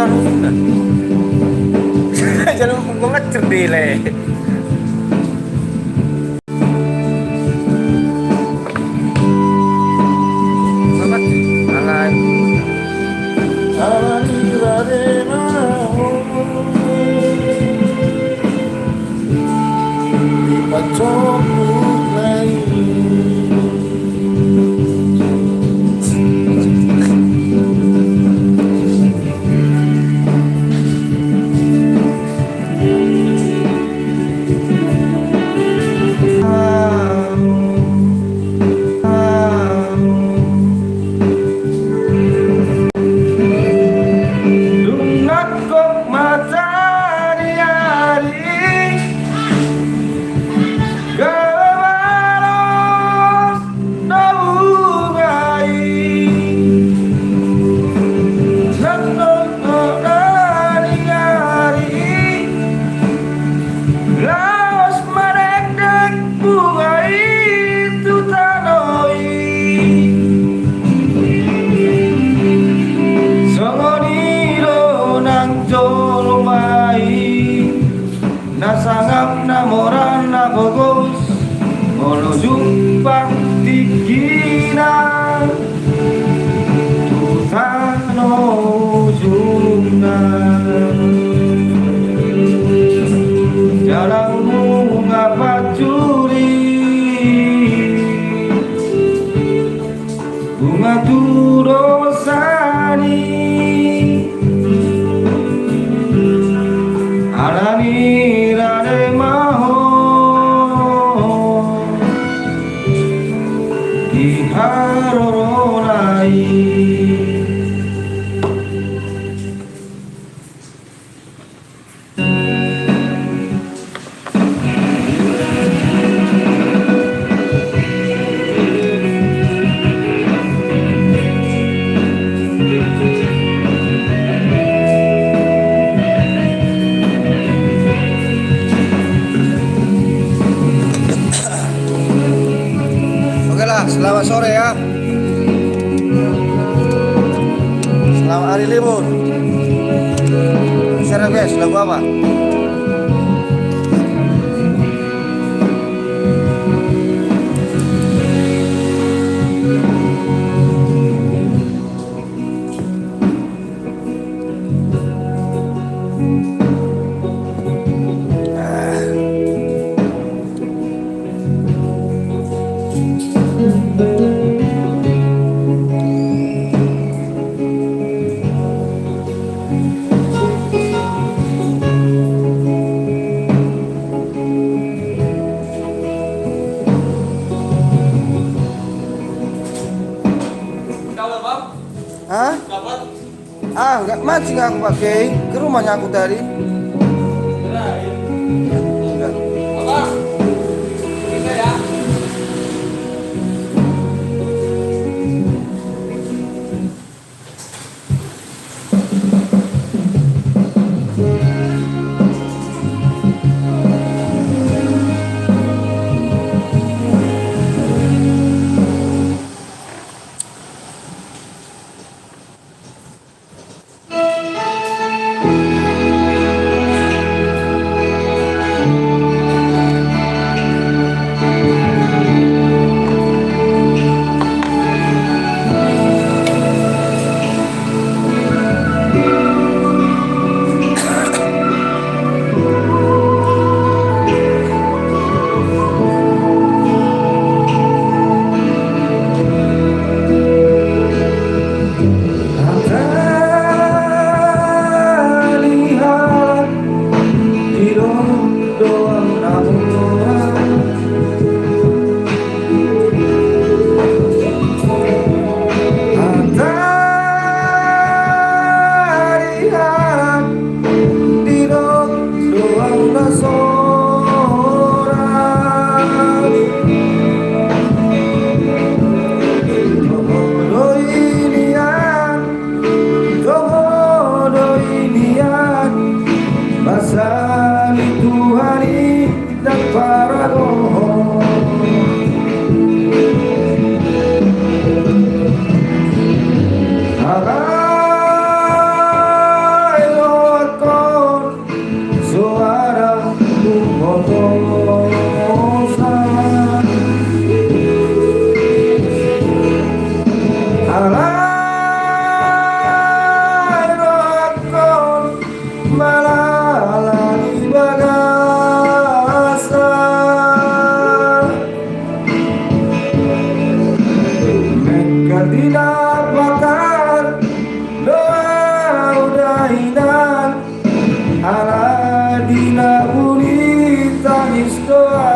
Taruna. Jangan gue ngecer deh. Nasangap na moran na bogos Molojung paktikina Tutano jungna Jarangmu ngapacuri Bunga turosani Alani Selamat sore ya. Selamat hari libur. Share guys, lagu apa? Hah? Enggak mancing aku pakai. Ke rumahnya aku tadi. Enggak. Apa? Bisa ya? mainan ala dina buni tangis doa.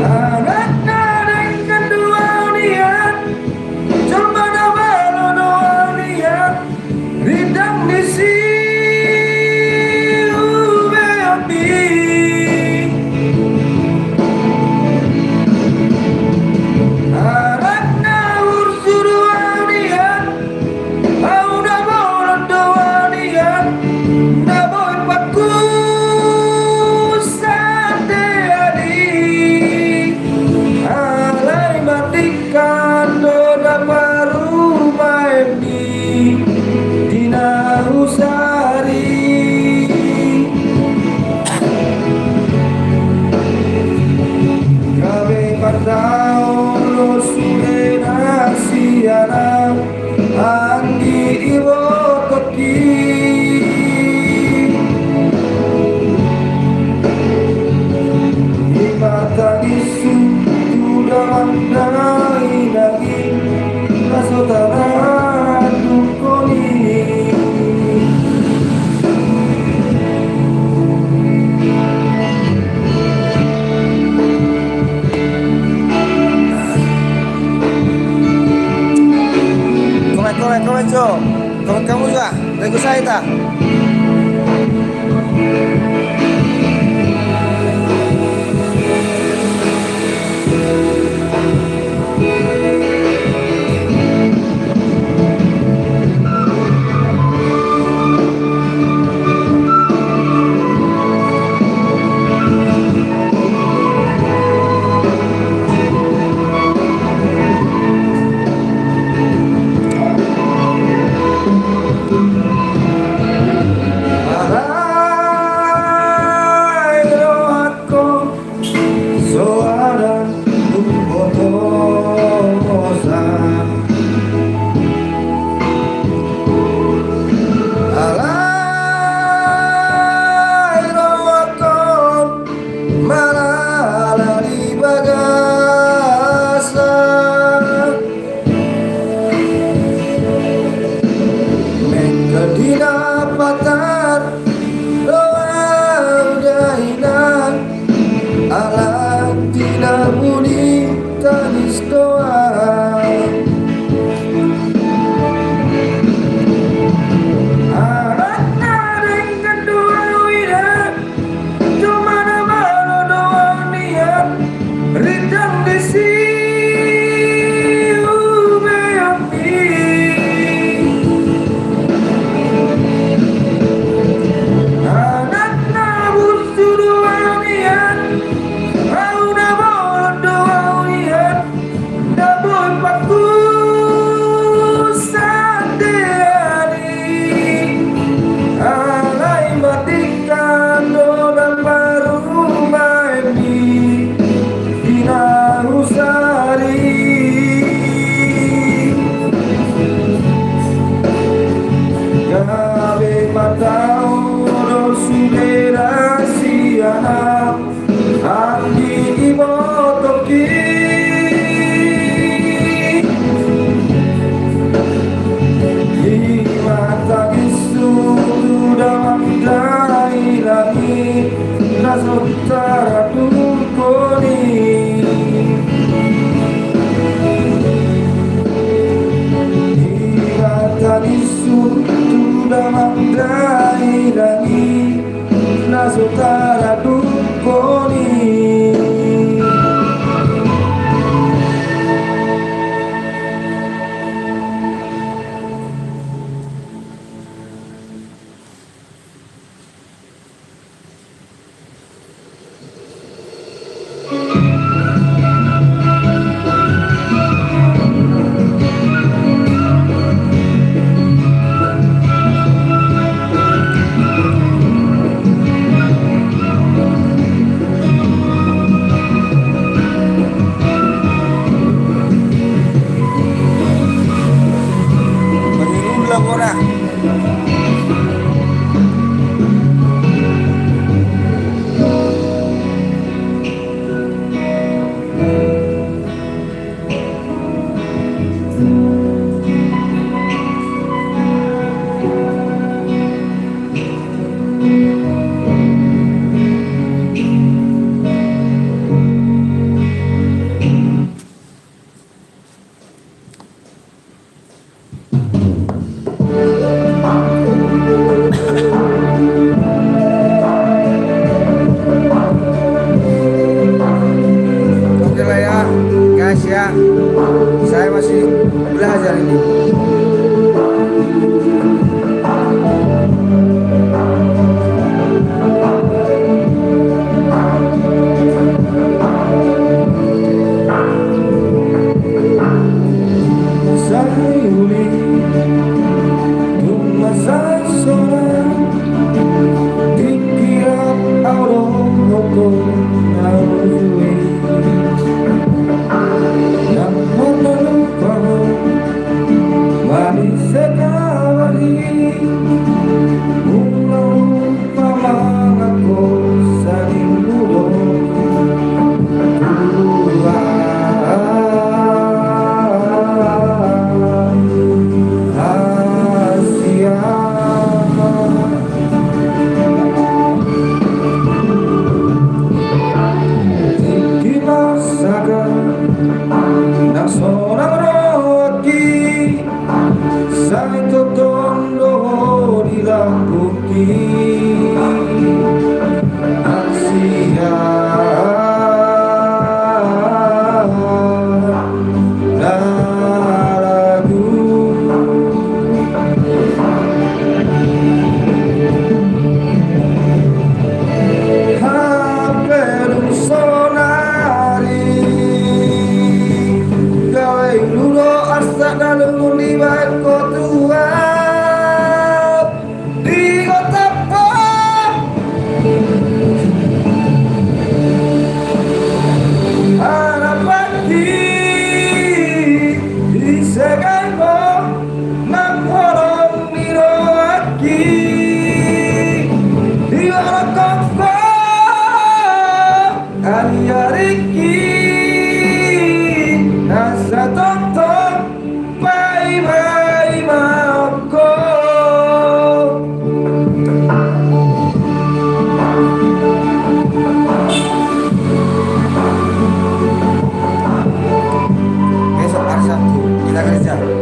Anak nadeng kedua niat coba nama doa niat ridang di ubeopi. Anak nawur suruh niat au dah mau doa niat dah boy paku sate adi alai matikan doa baru main di dina usari. Kabe partao lo sude nasiana andi iwo toki. Imata isu tudalang dai daging nasotara dukoni. Komen Jo, komen kamu juga, lagu saya tak? Oke lah ya guys ya, saya masih belajar ini. Sayuri Tumasan sola Dikira Auroko Naujui Namun melupamu Mari sekali Ulang mamang aku saling buruk Santo tondo di lambuti ansia lagu hampir sonari gawe lulo asa dalu libat kotua di kota Arapati di segaimu nampolong miro aki di warakofa Ariariki nasa tonton bye bye maoko Besok hari Sabtu kita kerja.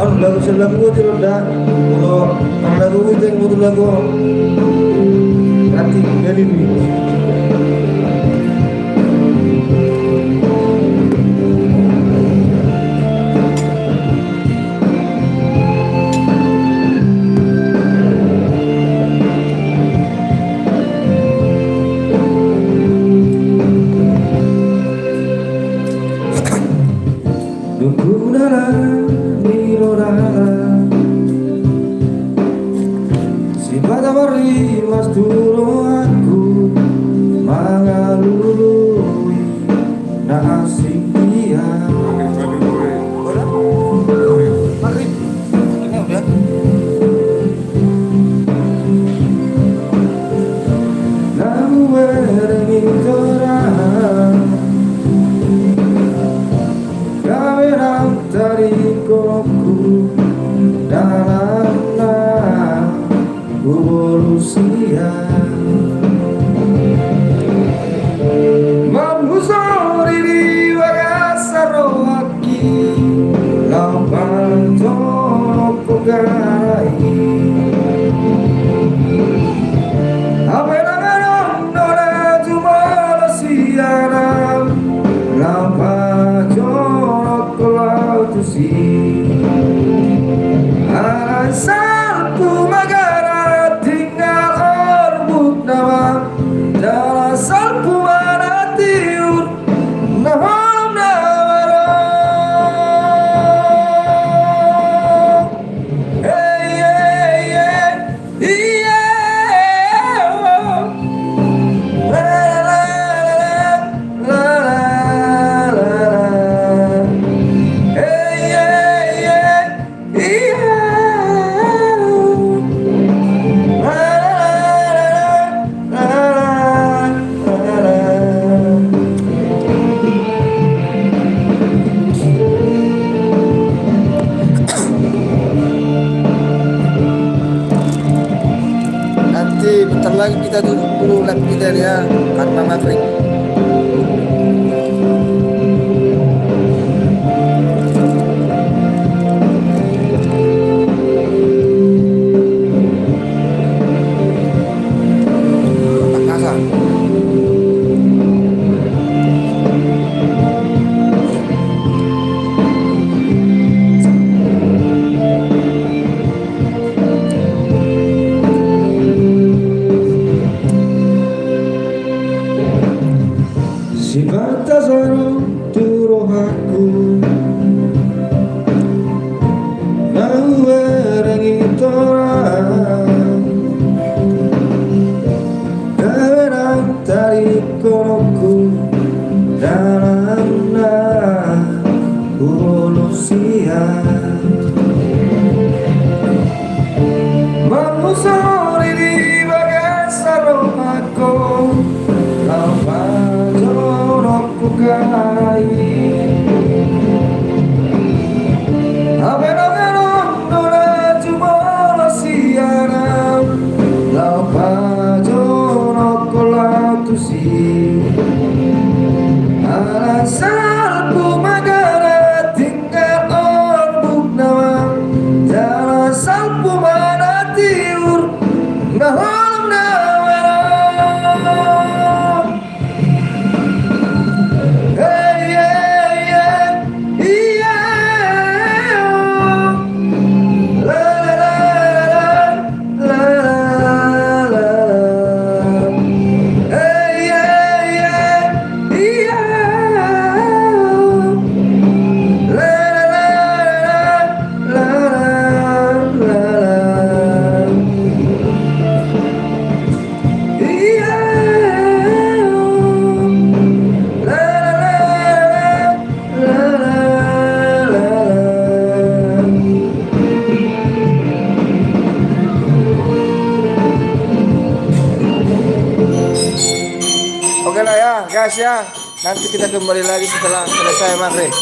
Anu lagu lagu itu udah kalau lagu itu yang butuh lagu nanti dari ini. Si pada mari mas dulu aku mengalului na asing dia. Mari, ini udah. Namu berengi torang, kamerang dari koku dalam Rusia Manusori di Wagasarowaki Lampang Jokogai Apenanganon Nora Jumala Siaram Lampang Jokolau Tusi Asalku magara tinggal orbuk nama Jala salku mana tiur Naham nawara Hey hey hey Yeah La la la la la la Hey hey hey Yeah nanti bentar lagi kita duduk dulu lab kita ya karena maghrib. Si batasaro turo aku Nau erengi torang Kawerang tarik konoku Dalam Ulusia Manusori di Wagasaro aku Lampang Kukai Abenon Nora Jumala Siaram Laupa Jono Kolatusi Alasalku magara tinggal orbuk nama Jala salpu mana tiur Naham nawara Oke lah ya guys ya, nanti kita kembali lagi setelah selesai maghrib.